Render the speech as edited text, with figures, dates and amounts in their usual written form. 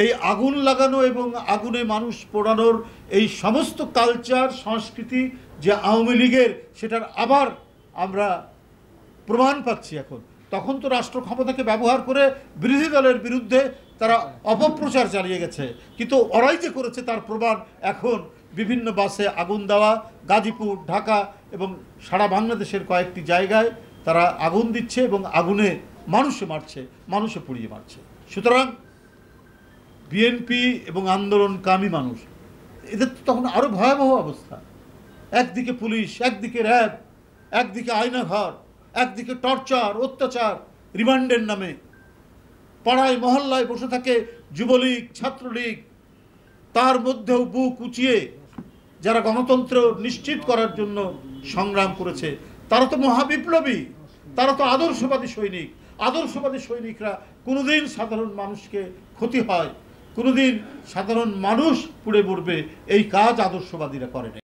এই আগুন লাগানো এবং আগুনে মানুষ পোড়ানোর এই সমস্ত কালচার সংস্কৃতি যে আওয়ামী লীগের, সেটার আবার আমরা প্রমাণ পাচ্ছি এখন। তখন তো রাষ্ট্র ক্ষমতাকে ব্যবহার করে বিরোধী দলের বিরুদ্ধে তারা অপপ্রচার চালিয়ে গেছে, কিন্তু ওরাই যে করেছে তার প্রমাণ এখন বিভিন্ন বাসে আগুন দেওয়া, গাজীপুর, ঢাকা এবং সারা বাংলাদেশের কয়েকটি জায়গায় তারা আগুন দিচ্ছে এবং আগুনে মানুষে মারছে, মানুষে পুড়িয়ে মারছে। সুতরাং বিএনপি এবং আন্দোলনকামী মানুষ, এদের তো তখন আরও ভয়াবহ অবস্থা। একদিকে পুলিশ, একদিকে র্যাব, একদিকে আয়নাঘর, একদিকে টর্চার, অত্যাচার, রিমান্ডের নামে পাড়ায় মহল্লায় বসে থাকে যুবলীগ, ছাত্রলীগ। তার মধ্যেও বুক উঁচিয়ে যারা গণতন্ত্র নিশ্চিত করার জন্য সংগ্রাম করেছে, তারা তো মহাবিপ্লবী, তারা তো আদর্শবাদী সৈনিক। আদর্শবাদী সৈনিকরা কোনোদিন সাধারণ মানুষকে ক্ষতি হয়, কোনোদিন সাধারণ মানুষ পুড়ে মরবে, এই কাজ আদর্শবাদীরা করে না।